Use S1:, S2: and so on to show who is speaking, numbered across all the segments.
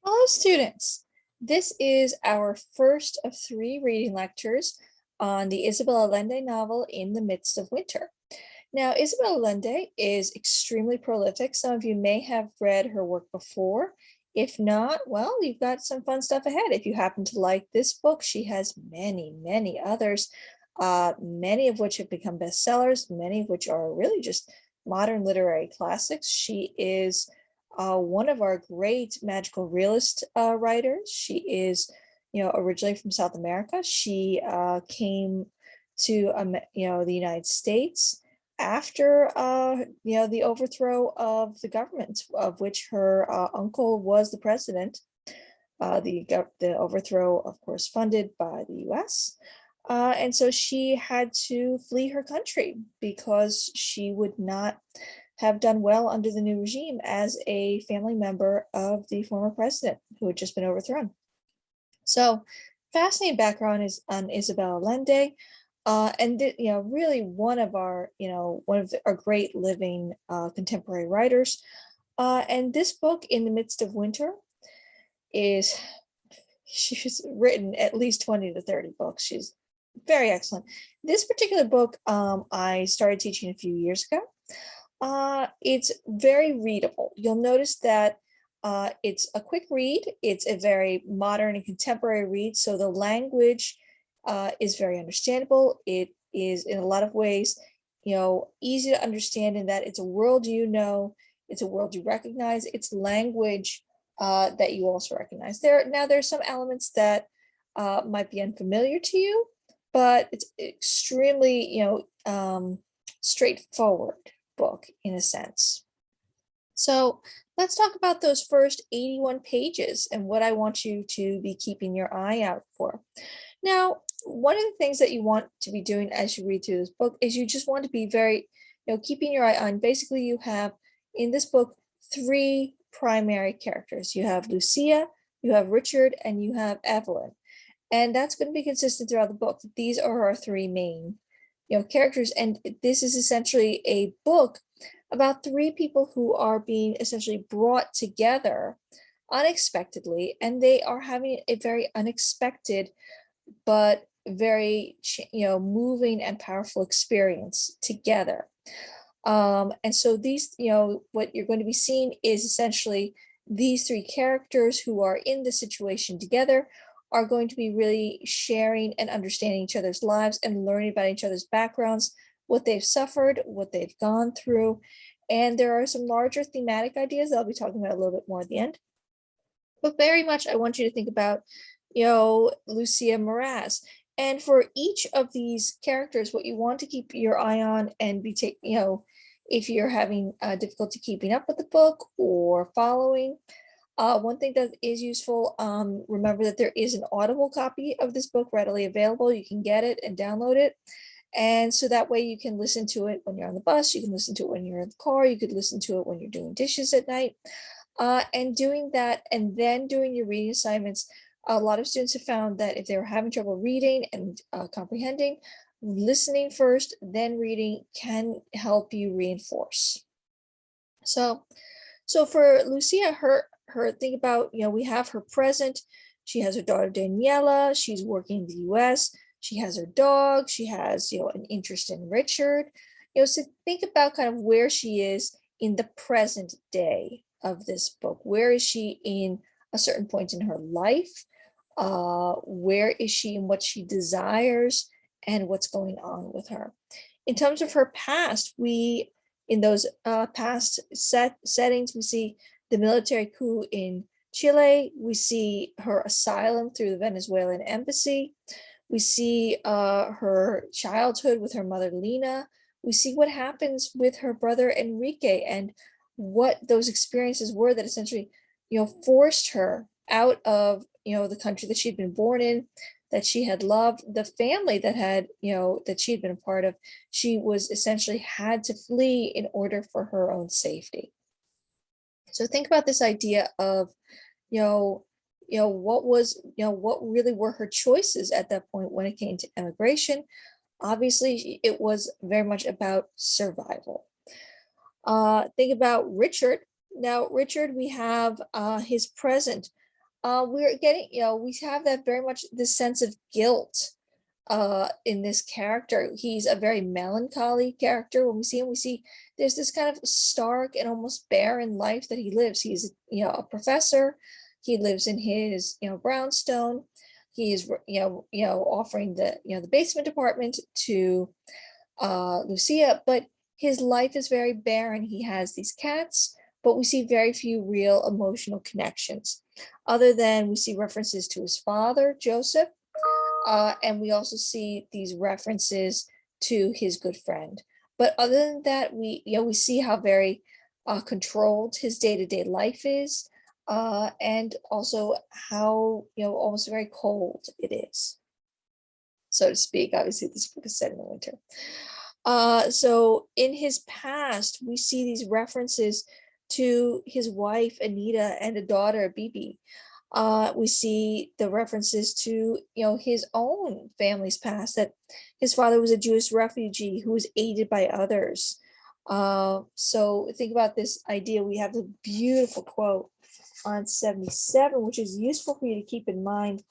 S1: Hello, students. This is our first of three reading lectures on the Isabel Allende novel In the Midst of Winter. Now, Isabel Allende is extremely prolific. Some of you may have read her work before. If not, well, you've got some fun stuff ahead. If you happen to like this book, she has many others, many of which have become bestsellers, many of which are really just modern literary classics. She is one of our great magical realist writers. She is, originally from South America. She came to, the United States after, the overthrow of the government, of which her uncle was the president. The overthrow, of course, funded by the U.S. And so she had to flee her country because she would not have done well under the new regime as a family member of the former president who had just been overthrown. So fascinating background is on Isabel Allende. And really one of our great living contemporary writers. And this book, In the Midst of Winter, she's written at least 20 to 30 books. She's very excellent. This particular book, I started teaching a few years ago. It's very readable. You'll notice that it's a quick read. It's a very modern and contemporary read. So the language is very understandable. It is in a lot of ways, easy to understand in that it's a world it's a world you recognize. It's language that you also recognize. There's some elements that might be unfamiliar to you, but it's extremely, straightforward book in a sense. So let's talk about those first 81 pages and what I want you to be keeping your eye out for. Now, one of the things that you want to be doing as you read through this book is you just want to be very, keeping your eye on. Basically, you have in this book three primary characters. You have Lucia, you have Richard, and you have Evelyn. And that's going to be consistent throughout the book. These are our three main characters, and this is essentially a book about three people who are being essentially brought together unexpectedly, and they are having a very unexpected but very moving and powerful experience together. And so these, what you're going to be seeing is essentially these three characters who are in the situation together are going to be really sharing and understanding each other's lives and learning about each other's backgrounds, what they've suffered, what they've gone through. And there are some larger thematic ideas that I'll be talking about a little bit more at the end. But very much I want you to think about, Lucia Moraz. And for each of these characters, what you want to keep your eye on and be if you're having difficulty keeping up with the book or following, one thing that is useful, remember that there is an Audible copy of this book readily available. You can get it and download it. And so that way you can listen to it when you're on the bus, you can listen to it when you're in the car, you could listen to it when you're doing dishes at night. And doing that and then doing your reading assignments, a lot of students have found that if they were having trouble reading and comprehending, listening first, then reading can help you reinforce. So for Lucia, her think about, we have her present. She has her daughter Daniela. She's working in the U.S. She has her dog. She has an interest in Richard. So think about kind of where she is in the present day of this book. Where is she in a certain point in her life? Where is she in what she desires and what's going on with her? In terms of her past, in those past settings, we see the military coup in Chile. We see her asylum through the Venezuelan embassy. We see her childhood with her mother, Lena. We see what happens with her brother, Enrique, and what those experiences were that essentially, forced her out of, the country that she'd been born in, that she had loved, the family that had, that she'd been a part of. She was essentially had to flee in order for her own safety. So think about this idea of, what really were her choices at that point when it came to immigration. Obviously, it was very much about survival. Think about Richard. Now, Richard, we have his present. we're getting, we have that very much this sense of guilt in this character. He's a very melancholy character. When we see him, we see there's this kind of stark and almost barren life that he lives. He's, a professor. He lives in his, brownstone. He is, offering the basement apartment to Lucia, but his life is very barren. He has these cats, but we see very few real emotional connections, other than we see references to his father, Joseph, and we also see these references to his good friend. But other than that, we see how very controlled his day-to-day life is, and also how, almost very cold it is, so to speak. Obviously, this book is set in the winter. So in his past, we see these references to his wife, Anita, and a daughter, Bibi. We see the references to, his own family's past, that his father was a Jewish refugee who was aided by others. So think about this idea. We have the beautiful quote on 77, which is useful for you to keep in mind,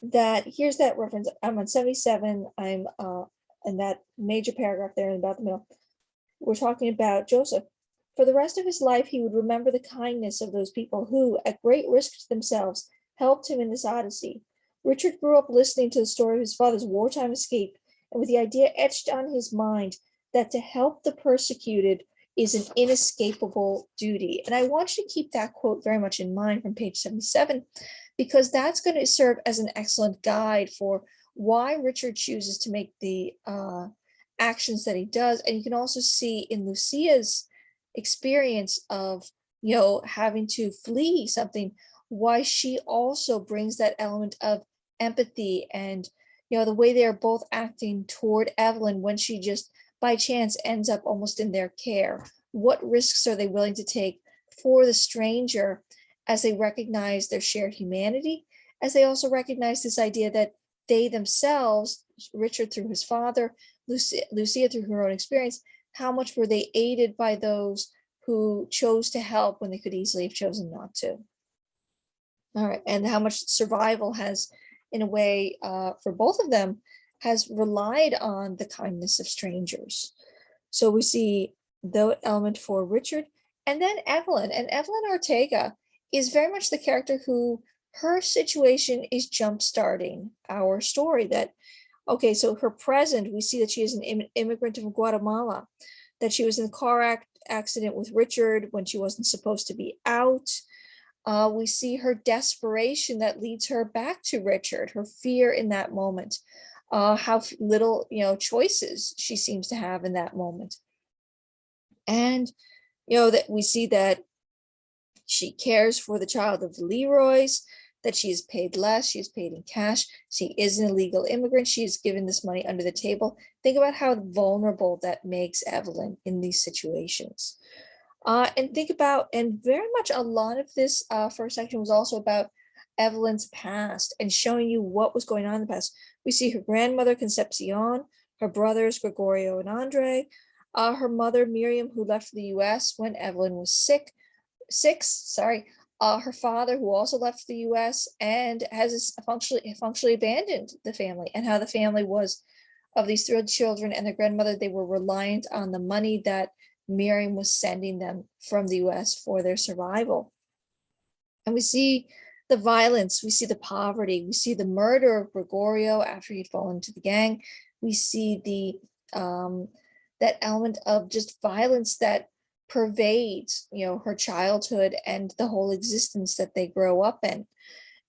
S1: that here's that reference. I'm on 77. I'm in that major paragraph there in about the middle. We're talking about Joseph. For the rest of his life, he would remember the kindness of those people who, at great risk to themselves, helped him in this odyssey. Richard grew up listening to the story of his father's wartime escape, and with the idea etched on his mind that to help the persecuted is an inescapable duty. And I want you to keep that quote very much in mind from page 77, because that's going to serve as an excellent guide for why Richard chooses to make the actions that he does. And you can also see in Lucia's experience of, having to flee something, why she also brings that element of empathy and, the way they are both acting toward Evelyn when she just by chance ends up almost in their care. What risks are they willing to take for the stranger, as they recognize their shared humanity, as they also recognize this idea that they themselves, Richard through his father, Lucia through her own experience, how much were they aided by those who chose to help when they could easily have chosen not to. All right, and how much survival has, in a way, for both of them, has relied on the kindness of strangers. So we see the element for Richard, and then Evelyn. And Evelyn Ortega is very much the character who, her situation is jump-starting our story. That, okay, so her present, we see that she is an immigrant from Guatemala, that she was in a car accident with Richard when she wasn't supposed to be out. We see her desperation that leads her back to Richard, her fear in that moment, how little, choices she seems to have in that moment. And, that we see that she cares for the child of the Leroy's, that she is paid less, she is paid in cash, she is an illegal immigrant, she is given this money under the table. Think about how vulnerable that makes Evelyn in these situations. And think about, and very much a lot of this first section was also about Evelyn's past and showing you what was going on in the past. We see her grandmother, Concepcion, her brothers, Gregorio and Andre, her mother, Miriam, who left for the US when Evelyn was six, her father, who also left the US and has functionally abandoned the family, and how the family was, of these 3 children and their grandmother, they were reliant on the money that Miriam was sending them from the US for their survival. And we see the violence, we see the poverty, we see the murder of Gregorio after he'd fallen into the gang. We see the that element of just violence that pervades, her childhood and the whole existence that they grow up in.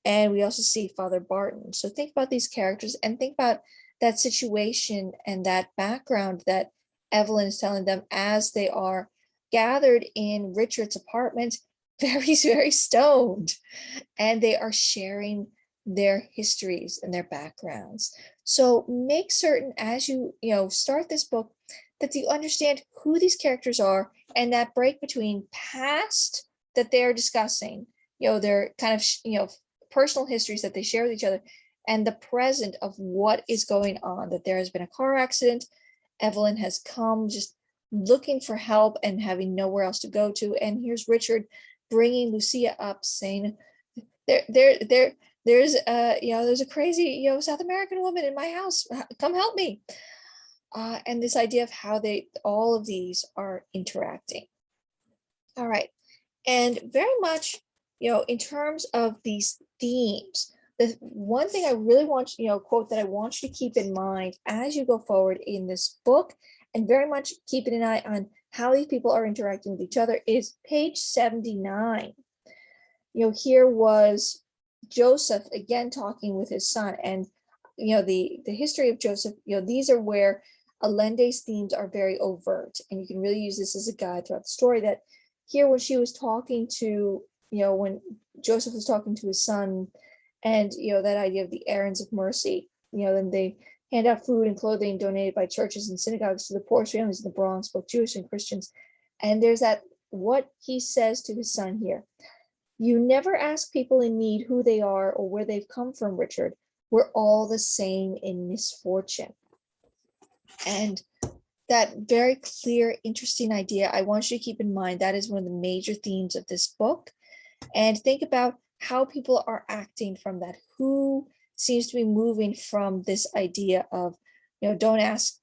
S1: And we also see Father Barton. So think about these characters and think about that situation and that background that Evelyn is telling them as they are gathered in Richard's apartment, very, very stoned, and they are sharing their histories and their backgrounds. So make certain as you, start this book that you understand who these characters are, and that break between past that they're discussing, their kind of, personal histories that they share with each other, and the present of what is going on, that there has been a car accident. Evelyn has come just looking for help and having nowhere else to go to. And here's Richard bringing Lucia up, saying, there's there's a crazy, South American woman in my house. Come help me. And this idea of how all of these are interacting. All right. And very much, in terms of these themes, the one thing I really want, quote that I want you to keep in mind as you go forward in this book, and very much keeping an eye on how these people are interacting with each other, is page 79. Here was Joseph again talking with his son, and the history of Joseph, these are where Allende's themes are very overt, and you can really use this as a guide throughout the story. That here, when she was talking to, when Joseph was talking to his son, and that idea of the errands of mercy, then they hand out food and clothing donated by churches and synagogues to the poorest families in the Bronx, both Jewish and Christians. And there's what he says to his son here: "You never ask people in need who they are or where they've come from, Richard. We're all the same in misfortune." And that very clear, interesting idea, I want you to keep in mind, that is one of the major themes of this book. And think about how people are acting from that. Who seems to be moving from this idea of, don't ask,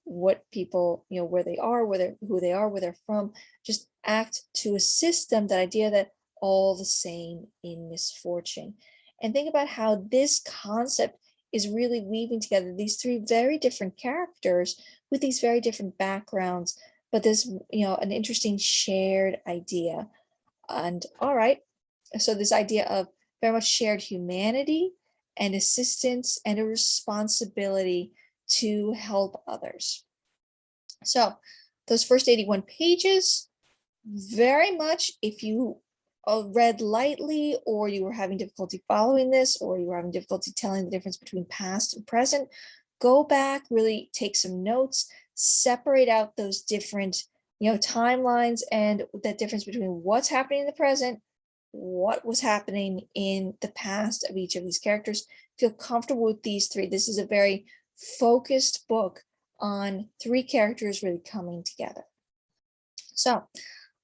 S1: what people, where they are, who they are, where they're from. Just act to assist them. That idea that all the same in misfortune. And think about how this concept is really weaving together these three very different characters with these very different backgrounds, but this, an interesting shared idea. And all right, so this idea of very much shared humanity and assistance and a responsibility to help others. So those first 81 pages, very much, if you read lightly, or you were having difficulty following this, or you were having difficulty telling the difference between past and present, go back, really take some notes, separate out those different, timelines, and that difference between what's happening in the present, what was happening in the past of each of these characters. Feel comfortable with these three. This is a very focused book on three characters really coming together. So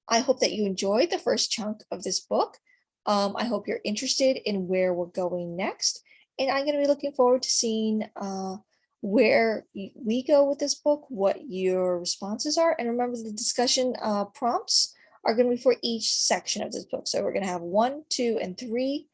S1: I hope that you enjoyed the first chunk of this book. I hope you're interested in where we're going next. And I'm going to be looking forward to seeing where we go with this book, what your responses are. And remember, the discussion prompts are going to be for each section of this book. So we're going to have 1, 2, and 3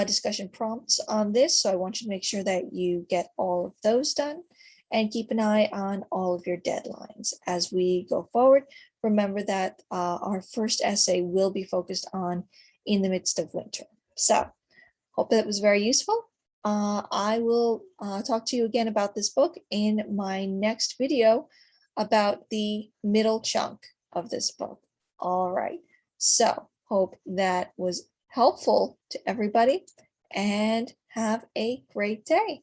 S1: discussion prompts on this. So I want you to make sure that you get all of those done, and keep an eye on all of your deadlines as we go forward. Remember that our first essay will be focused on In the Midst of Winter. So hope that was very useful. I will talk to you again about this book in my next video about the middle chunk of this book. All right. So hope that was helpful to everybody, and have a great day.